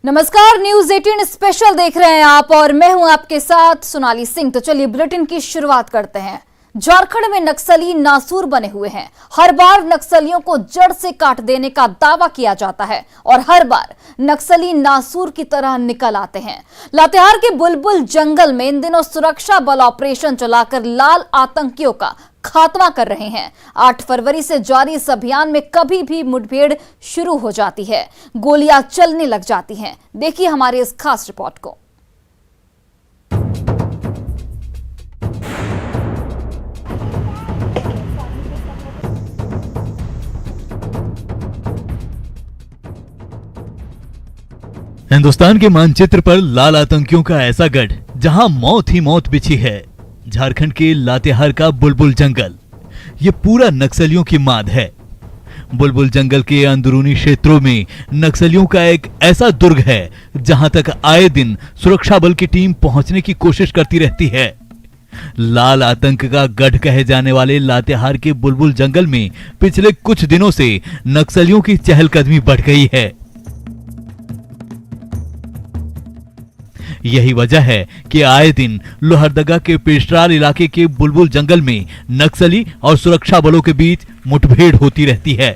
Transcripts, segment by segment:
नमस्कार, news 18 special देख रहे हैं आप और मैं हूं आपके साथ सोनाली सिंह। तो चलिए बुलेटिन की शुरुआत करते हैं। झारखंड में नक्सली नासूर बने हुए हैं। हर बार नक्सलियों को जड़ से काट देने का दावा किया जाता है और हर बार नक्सली नासूर की तरह निकल आते हैं। लातेहार के बुलबुल जंगल में इन दिनों सुरक्षा बल ऑपरेशन चलाकर लाल आतंकियों का खात्मा कर रहे हैं। 8 फरवरी से जारी इस अभियान में कभी भी मुठभेड़ शुरू हो जाती है, गोलियां चलने लग जाती हैं। देखिए हमारी इस खास रिपोर्ट को। हिंदुस्तान के मानचित्र पर लाल आतंकियों का ऐसा गढ़ जहां मौत ही मौत बिछी है। झारखंड के लातेहार का बुलबुल जंगल ये पूरा नक्सलियों की माद है। बुलबुल जंगल के अंदरूनी क्षेत्रों में नक्सलियों का एक ऐसा दुर्ग है जहां तक आए दिन सुरक्षा बल की टीम पहुंचने की कोशिश करती रहती है। लाल आतंक का गढ़ कहे जाने वाले लातेहार के बुलबुल जंगल में पिछले कुछ दिनों से नक्सलियों की चहलकदमी बढ़ गई है। यही वजह है कि आए दिन लोहरदगा के पेशरार इलाके के बुलबुल जंगल में नक्सली और सुरक्षा बलों के बीच मुठभेड़ होती रहती है।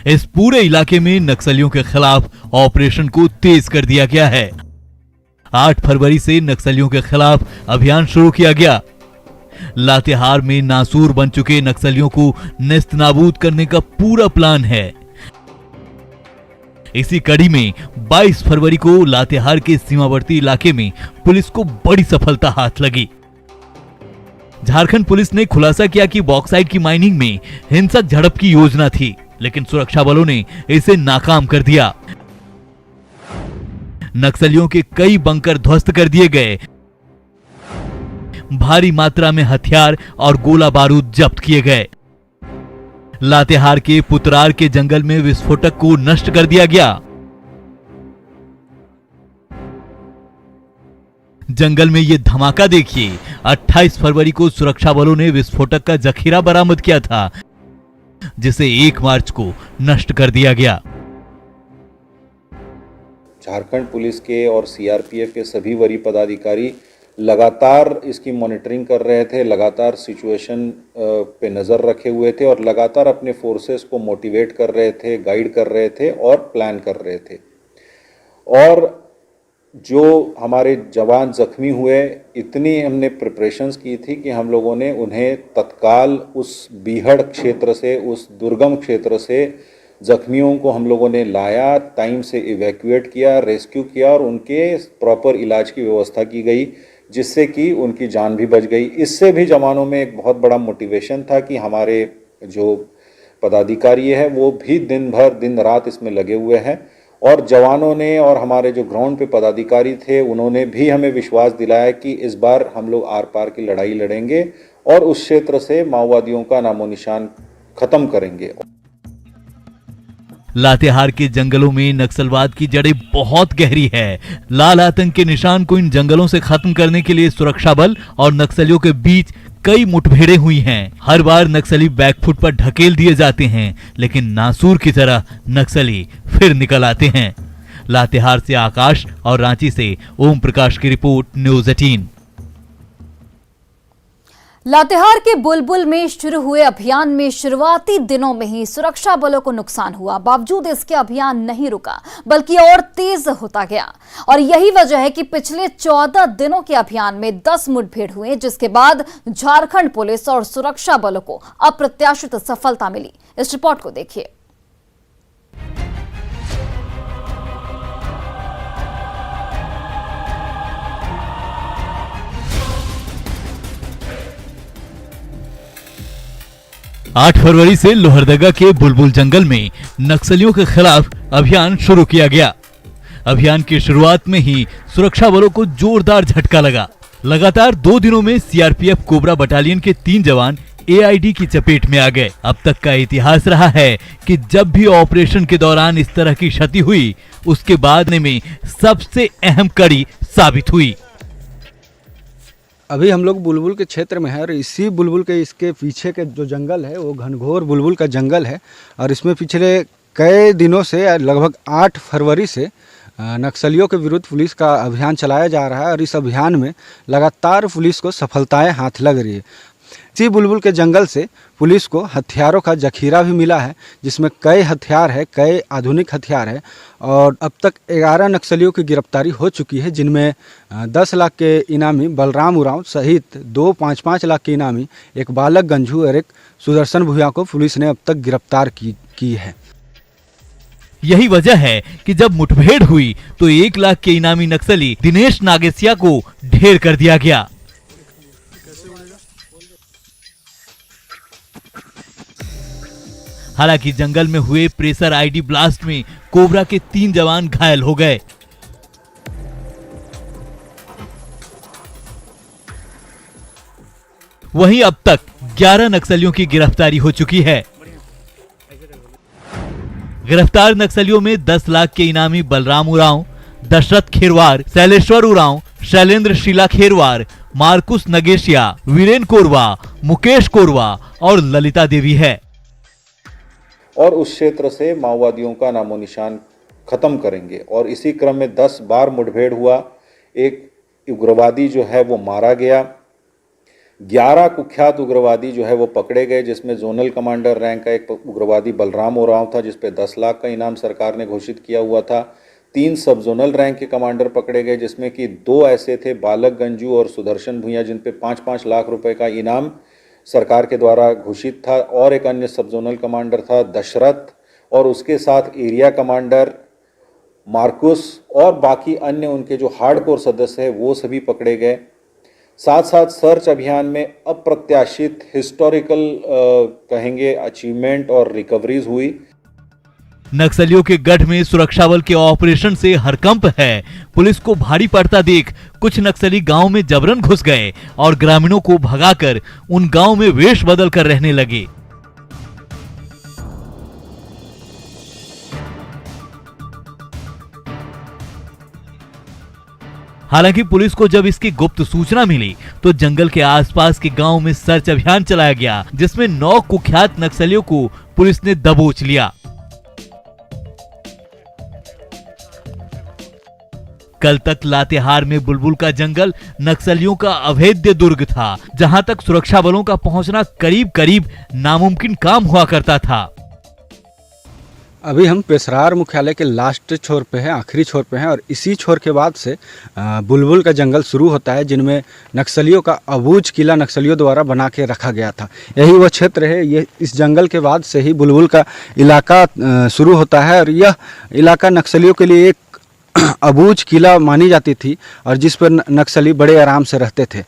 इस पूरे इलाके में नक्सलियों के खिलाफ ऑपरेशन को तेज कर दिया गया है। 8 फरवरी से नक्सलियों के खिलाफ अभियान शुरू किया गया। लातेहार में नासूर बन चुके नक्सलियों को नेस्तनाबूद करने का पूरा प्लान है। इसी कड़ी में 22 फरवरी को लातेहार के सीमावर्ती इलाके में पुलिस को बड़ी सफलता हाथ लगी। झारखंड पुलिस ने खुलासा किया कि बॉक्साइट की माइनिंग में हिंसक झड़प की योजना थी, लेकिन सुरक्षा बलों ने इसे नाकाम कर दिया। नक्सलियों के कई बंकर ध्वस्त कर दिए गए। भारी मात्रा में हथियार और गोला बारूद जब्त किए गए। लातेहार के पुतरार के जंगल में विस्फोटक को नष्ट कर दिया गया। जंगल में यह धमाका देखिए। 28 फरवरी को सुरक्षा बलों ने विस्फोटक का जखीरा बरामद किया था, जिसे 1 मार्च को नष्ट कर दिया गया। झारखंड पुलिस के और सीआरपीएफ के सभी वरीय पदाधिकारी लगातार इसकी मॉनिटरिंग कर रहे थे, लगातार सिचुएशन पे नज़र रखे हुए थे और लगातार अपने फोर्सेस को मोटिवेट कर रहे थे, गाइड कर रहे थे और प्लान कर रहे थे। और जो हमारे जवान जख्मी हुए, इतनी हमने प्रिपरेशंस की थी कि हम लोगों ने उन्हें तत्काल उस बीहड़ क्षेत्र से, उस दुर्गम क्षेत्र से जख्मियों को हम लोगों ने लाया, टाइम से इवैक्यूएट किया, रेस्क्यू किया और उनके प्रॉपर इलाज की व्यवस्था की गई, जिससे कि उनकी जान भी बच गई। इससे भी जवानों में एक बहुत बड़ा मोटिवेशन था कि हमारे जो पदाधिकारी है वो भी दिन रात इसमें लगे हुए हैं। और जवानों ने और हमारे जो ग्राउंड पे पदाधिकारी थे उन्होंने भी हमें विश्वास दिलाया कि इस बार हम लोग आर पार की लड़ाई लड़ेंगे और उस क्षेत्र से माओवादियों का नामो निशान खत्म करेंगे। लातेहार के जंगलों में नक्सलवाद की जड़ें बहुत गहरी है। लाल आतंक के निशान को इन जंगलों से खत्म करने के लिए सुरक्षा बल और नक्सलियों के बीच कई मुठभेड़ें हुई हैं। हर बार नक्सली बैकफुट पर ढकेल दिए जाते हैं, लेकिन नासूर की तरह नक्सली फिर निकल आते हैं। लातेहार से आकाश और रांची से ओम प्रकाश की रिपोर्ट, न्यूज 18। लातेहार के बुलबुल में शुरू हुए अभियान में शुरुआती दिनों में ही सुरक्षा बलों को नुकसान हुआ। बावजूद इसके अभियान नहीं रुका, बल्कि और तेज होता गया। और यही वजह है कि पिछले 14 दिनों के अभियान में 10 मुठभेड़ हुए, जिसके बाद झारखंड पुलिस और सुरक्षा बलों को अप्रत्याशित सफलता मिली। इस रिपोर्ट को देखिए। 8 फरवरी से लोहरदगा के बुलबुल जंगल में नक्सलियों के खिलाफ अभियान शुरू किया गया। अभियान की शुरुआत में ही सुरक्षा बलों को जोरदार झटका लगा। लगातार 2 दिनों में सीआरपीएफ कोबरा बटालियन के 3 जवान एआईडी की चपेट में आ गए। अब तक का इतिहास रहा है कि जब भी ऑपरेशन के दौरान इस तरह की क्षति हुई, उसके बाद में सबसे अहम कड़ी साबित हुई। अभी हम लोग बुलबुल के क्षेत्र में है और इसी बुलबुल के इसके पीछे के जो जंगल है वो घनघोर बुलबुल का जंगल है और इसमें पिछले कई दिनों से लगभग 8 फरवरी से नक्सलियों के विरुद्ध पुलिस का अभियान चलाया जा रहा है और इस अभियान में लगातार पुलिस को सफलताएं हाथ लग रही है। इसी बुलबुल के जंगल से पुलिस को हथियारों का जखीरा भी मिला है, जिसमें कई हथियार है, कई आधुनिक हथियार है और अब तक 11 नक्सलियों की गिरफ्तारी हो चुकी है, जिनमें 10 लाख के इनामी बलराम उरांव सहित 2 5-5 लाख के इनामी एक बालक गंजू और एक सुदर्शन भूया को पुलिस ने अब तक गिरफ्तार की है। यही वजह है कि जब मुठभेड़ हुई तो 1 लाख के इनामी नक्सली दिनेश नागेसिया को ढेर कर दिया गया। हालांकि जंगल में हुए प्रेशर आईडी ब्लास्ट में कोबरा के 3 जवान घायल हो गए। वहीं अब तक 11 नक्सलियों की गिरफ्तारी हो चुकी है। गिरफ्तार नक्सलियों में 10 लाख के इनामी बलराम उरांव, दशरथ खेरवार, शैलेश्वर उरांव, शैलेंद्र शीला खेरवार, मार्कुस नगेशिया, वीरेन कोरवा, मुकेश कोरवा और ललिता देवी है। और उस क्षेत्र से माओवादियों का नामो निशान खत्म करेंगे। और इसी क्रम में 10 बार मुठभेड़ हुआ, एक उग्रवादी जो है वो मारा गया, 11 कुख्यात उग्रवादी जो है वो पकड़े गए, जिसमें जोनल कमांडर रैंक का एक उग्रवादी बलराम उरांव था, जिस पे 10 लाख का इनाम सरकार ने घोषित किया हुआ था। 3 सब जोनल रैंक के कमांडर पकड़े गए, जिसमें कि 2 ऐसे थे, बालक गंजू और सुदर्शन भूया, जिन पे 5-5 लाख रुपए का इनाम सरकार के द्वारा घोषित था। और एक अन्य सब जोनल कमांडर था दशरथ, और उसके साथ एरिया कमांडर मार्कुस और बाकी अन्य उनके जो हार्डकोर सदस्य हैं वो सभी पकड़े गए। साथ साथ सर्च अभियान में अप्रत्याशित हिस्टोरिकल कहेंगे अचीवमेंट और रिकवरीज हुई। नक्सलियों के गढ़ में सुरक्षा बल के ऑपरेशन से हरकंप है। पुलिस को भारी पड़ता देख कुछ नक्सली गांव में जबरन घुस गए और ग्रामीणों को भगाकर उन गांव में वेश बदल कर रहने लगे। हालांकि पुलिस को जब इसकी गुप्त सूचना मिली तो जंगल के आसपास के गांव में सर्च अभियान चलाया गया, जिसमें 9 कुख्यात नक्सलियों को पुलिस ने दबोच लिया। कल तक लातेहार में बुलबुल का जंगल नक्सलियों का अभेद्य दुर्ग था, जहां तक सुरक्षा बलों का पहुंचना करीब करीब नामुमकिन काम हुआ करता था। अभी हम पेशरार मुख्यालय के लास्ट छोर पे हैं, आखिरी छोर पे हैं और इसी छोर के बाद से बुलबुल का जंगल शुरू होता है, जिनमें नक्सलियों का अबूझ किला नक्सलियों द्वारा बना के रखा गया था। यही वह क्षेत्र है, ये इस जंगल के बाद से ही बुलबुल का इलाका शुरू होता है और यह इलाका नक्सलियों के लिए एक अबूझ किला मानी जाती थी और जिस पर नक्सली बड़े आराम से रहते थे,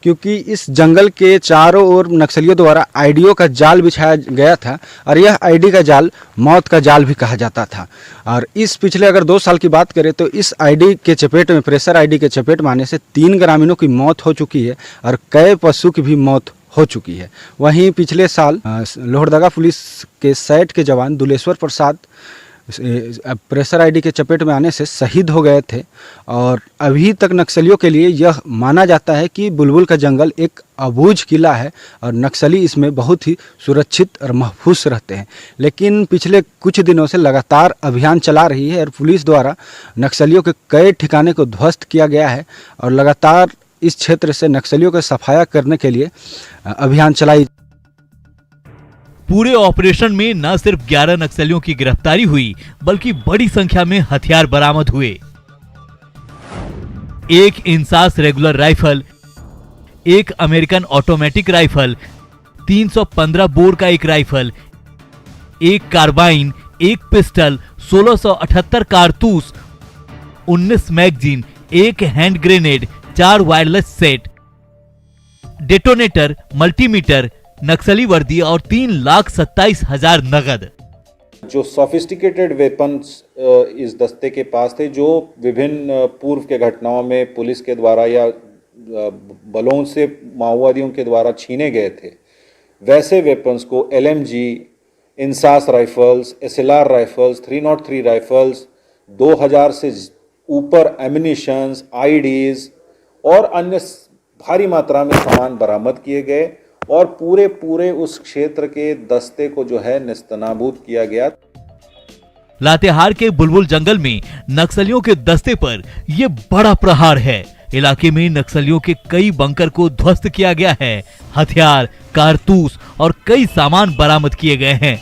क्योंकि इस जंगल के चारों ओर नक्सलियों द्वारा आईडियों का जाल बिछाया गया था और यह आईडी का जाल मौत का जाल भी कहा जाता था। और इस पिछले अगर 2 साल की बात करें तो इस आईडी के चपेट में, प्रेशर आईडी के चपेट में आने से 3 ग्रामीणों की मौत हो चुकी है और कई पशु की भी मौत हो चुकी है। वहीं पिछले साल लोहरदगा पुलिस के सैट के जवान दुलेश्वर प्रसाद प्रेशर आईडी के चपेट में आने से शहीद हो गए थे। और अभी तक नक्सलियों के लिए यह माना जाता है कि बुलबुल का जंगल एक अबूझ किला है और नक्सली इसमें बहुत ही सुरक्षित और महफूज रहते हैं। लेकिन पिछले कुछ दिनों से लगातार अभियान चला रही है और पुलिस द्वारा नक्सलियों के कई ठिकाने को ध्वस्त किया गया है और लगातार इस क्षेत्र से नक्सलियों का सफाया करने के लिए अभियान चलाई। पूरे ऑपरेशन में न सिर्फ 11 नक्सलियों की गिरफ्तारी हुई, बल्कि बड़ी संख्या में हथियार बरामद हुए। एक इंसास रेगुलर राइफल, एक अमेरिकन ऑटोमेटिक राइफल, 315 बोर का एक राइफल, एक कार्बाइन, एक पिस्टल, 1678 कारतूस, 19 मैगजीन, एक hand grenade, 4 wireless set, detonator, multimeter, नक्सली वर्दी और 3,27,000 नगद। जो सोफिस्टिकेटेड वेपन्स इस दस्ते के पास थे, जो विभिन्न पूर्व के घटनाओं में पुलिस के द्वारा या बलों से माओवादियों के द्वारा छीने गए थे, वैसे वेपन्स को LMG, INSAS rifles, SLR rifles, 303 rifles, 2000 से ऊपर एमिनिशंस, IEDs और अन्य भारी मात्रा में सामान बरामद किए गए और पूरे उस क्षेत्र के दस्ते को जो है नेस्तनाबूद किया गया। लातेहार के बुलबुल जंगल में नक्सलियों के दस्ते पर यह बड़ा प्रहार है। इलाके में नक्सलियों के कई बंकर को ध्वस्त किया गया है। हथियार, कारतूस और कई सामान बरामद किए गए हैं।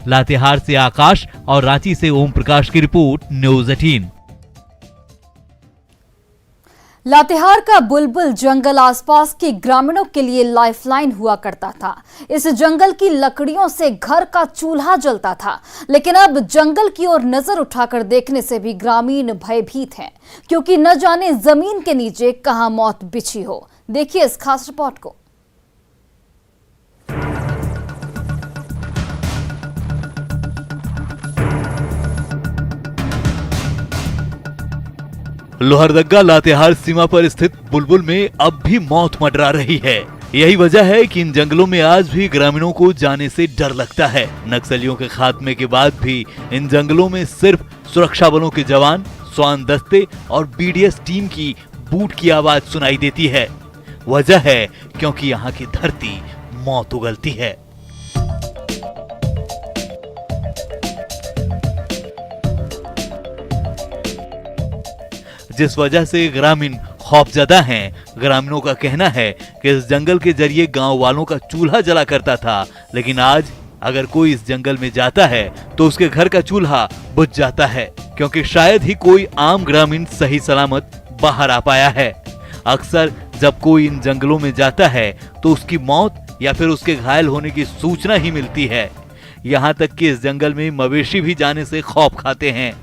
लातेहार से आकाश और रांची से ओम प्रकाश की रिपोर्ट, न्यूज़ 18। लातेहार का बुलबुल जंगल आसपास के ग्रामीणों के लिए लाइफलाइन हुआ करता था। इस जंगल की लकड़ियों से घर का चूल्हा जलता था, लेकिन अब जंगल की ओर नजर उठाकर देखने से भी ग्रामीण भयभीत हैं, क्योंकि न जाने जमीन के नीचे कहां मौत बिछी हो। देखिए इस खास रिपोर्ट को। लोहरदगा लातेहार सीमा पर स्थित बुलबुल में अब भी मौत मंडरा रही है। यही वजह है कि इन जंगलों में आज भी ग्रामीणों को जाने से डर लगता है। नक्सलियों के खात्मे के बाद भी इन जंगलों में सिर्फ सुरक्षा बलों के जवान, स्वान दस्ते और बीडीएस टीम की बूट की आवाज सुनाई देती है। वजह है क्योंकि यहाँ की धरती मौत उगलती है। जिस वजह से ग्रामीण खौफजदा हैं। ग्रामीणों का कहना है कि इस जंगल के जरिए गांव वालों का चूल्हा जला करता था, लेकिन आज अगर कोई इस जंगल में जाता है तो उसके घर का चूल्हा बुझ जाता है, क्योंकि शायद ही कोई आम ग्रामीण सही सलामत बाहर आ पाया है। अक्सर जब कोई इन जंगलों में जाता है तो उसकी मौत या फिर उसके घायल होने की सूचना ही मिलती है। यहाँ तक कि इस जंगल में मवेशी भी जाने से खौफ खाते हैं।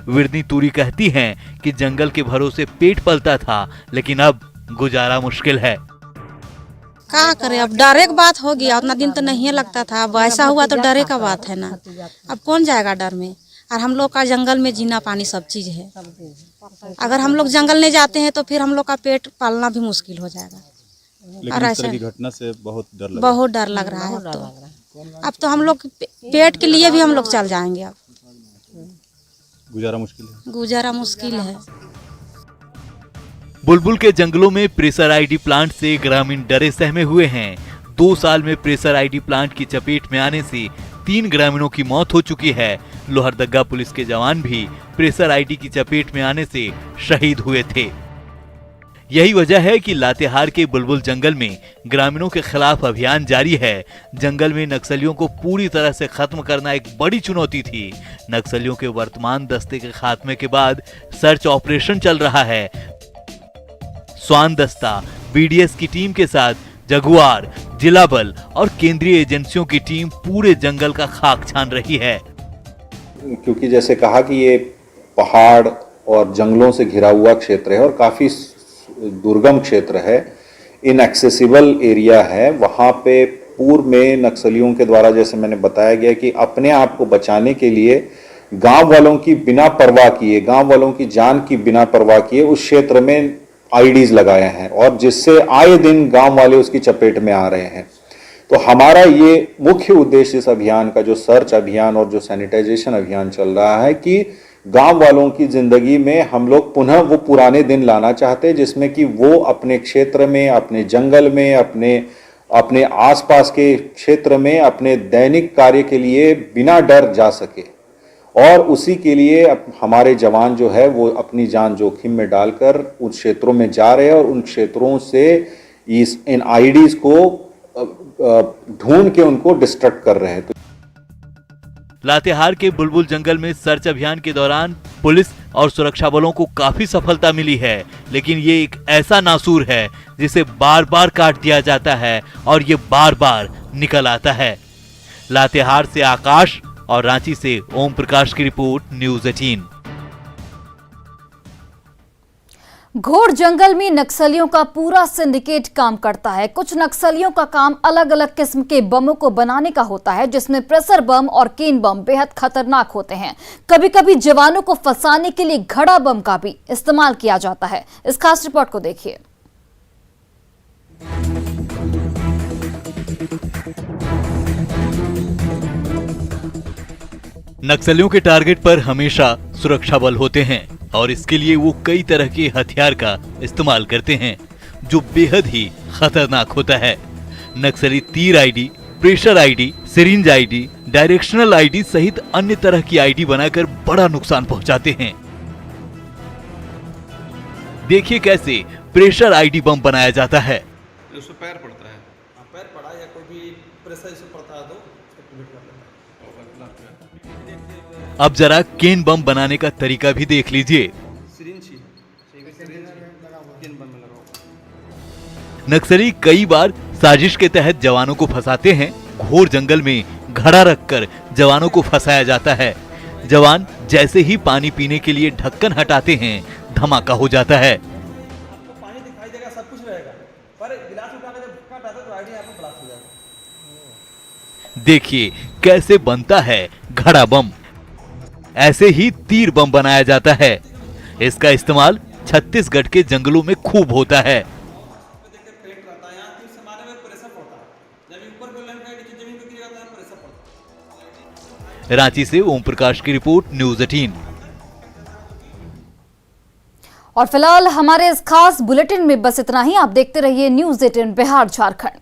विरनी तूरी कहती हैं कि जंगल के भरोसे पेट पलता था, लेकिन अब गुजारा मुश्किल है। क्या करे, अब डरे की बात हो गया। उतना दिन तो नहीं लगता था, अब ऐसा हुआ तो डरे का बात है ना। अब कौन जाएगा डर में। और हम लोग का जंगल में जीना पानी सब चीज है। अगर हम लोग जंगल नहीं जाते हैं तो फिर हम लोग का पेट पालना भी मुश्किल हो जाएगा। लेकिन इस तरह की घटना से बहुत डर लग रहा है। अब तो हम लोग पेट के लिए भी हम लोग चल जाएंगे। अब गुजारा मुश्किल है। बुलबुल के जंगलों में प्रेशर आईडी प्लांट से ग्रामीण डरे सहमे हुए हैं। 2 साल में प्रेशर आईडी प्लांट की चपेट में आने से 3 ग्रामीणों की मौत हो चुकी है। लोहरदगा पुलिस के जवान भी प्रेशर आईडी की चपेट में आने से शहीद हुए थे। यही वजह है कि लातेहार के बुलबुल जंगल में ग्रामीणों के खिलाफ अभियान जारी है। जंगल में नक्सलियों को पूरी तरह से खत्म करना एक बड़ी चुनौती थी। नक्सलियों के वर्तमान दस्ते के खात्मे के बाद सर्च ऑपरेशन चल रहा है। स्वान दस्ता, बीडीएस की टीम के साथ जगुआर, जिला बल और केंद्रीय एजेंसियों की टीम पूरे जंगल का खाक छान रही है। क्योंकि जैसे कहा कि ये पहाड़ और जंगलों से घिरा हुआ क्षेत्र है और काफ़ी दुर्गम क्षेत्र है, इनएक्सेसिबल एरिया है। वहाँ पे पूर्व में नक्सलियों के द्वारा, जैसे मैंने बताया गया, कि अपने आप को बचाने के लिए गांव वालों की बिना परवाह किए, गांव वालों की जान की बिना परवाह किए उस क्षेत्र में आईडीज लगाए हैं, और जिससे आए दिन गांव वाले उसकी चपेट में आ रहे हैं। तो हमारा ये मुख्य उद्देश्य इस अभियान का, जो सर्च अभियान और जो सैनिटाइजेशन अभियान चल रहा है, कि गांव वालों की जिंदगी में हम लोग पुनः वो पुराने दिन लाना चाहते हैं, जिसमें कि वो अपने क्षेत्र में, अपने जंगल में, अपने आसपास के क्षेत्र में अपने दैनिक कार्य के लिए बिना डर जा सके। और उसी के लिए हमारे जवान जो है वो अपनी जान जोखिम में डालकर उन क्षेत्रों में जा रहे हैं और उन क्षेत्रों से इन आईडीज को ढूंढ के उनको डिस्ट्रक्ट कर रहे हैं। लातेहार के बुलबुल जंगल में सर्च अभियान के दौरान पुलिस और सुरक्षा बलों को काफी सफलता मिली है, लेकिन ये एक ऐसा नासूर है जिसे बार बार काट दिया जाता है और ये बार बार निकल आता है। लातेहार से आकाश और रांची से ओम प्रकाश की रिपोर्ट, न्यूज़ 18। घोर जंगल में नक्सलियों का पूरा सिंडिकेट काम करता है। कुछ नक्सलियों का काम अलग अलग किस्म के बमों को बनाने का होता है, जिसमें प्रेशर बम और केन बम बेहद खतरनाक होते हैं। कभी कभी जवानों को फंसाने के लिए घड़ा बम का भी इस्तेमाल किया जाता है। इस खास रिपोर्ट को देखिए। नक्सलियों के टारगेट पर हमेशा सुरक्षा बल होते हैं और इसके लिए वो कई तरह के हथियार का इस्तेमाल करते हैं, जो बेहद ही खतरनाक होता है। नक्सली तीर ID, pressure ID, syringe ID, directional ID सहित अन्य तरह की आईडी बनाकर बड़ा नुकसान पहुंचाते हैं। देखिए कैसे प्रेशर आईडी बम बनाया जाता है। उसमें पैर पड़ता है, पैर पड़ा या कोई भी प्रेशर इसे पड़ता है तो उसको एक्टिवेट कर लेता है। अब जरा केन बम बनाने का तरीका भी देख लीजिए। नक्सली कई बार साजिश के तहत जवानों को फंसाते हैं। घोर जंगल में घड़ा रखकर जवानों को फंसाया जाता है। जवान जैसे ही पानी पीने के लिए ढक्कन हटाते हैं, धमाका हो जाता है। पानी दिखाई देगा, सब कुछ रहेगा, पर गिलास उठा के जब ढक्कन हटाता तो आईडी यहाँ पर ब्लास्ट हो जाएगा। देखिए कैसे बनता है घड़ा बम। ऐसे ही तीर बम बनाया जाता है। इसका इस्तेमाल छत्तीसगढ़ के जंगलों में खूब होता है। रांची से ओम प्रकाश की रिपोर्ट, न्यूज़ 18। और फिलहाल हमारे इस खास बुलेटिन में बस इतना ही। आप देखते रहिए न्यूज़ 18 बिहार झारखंड।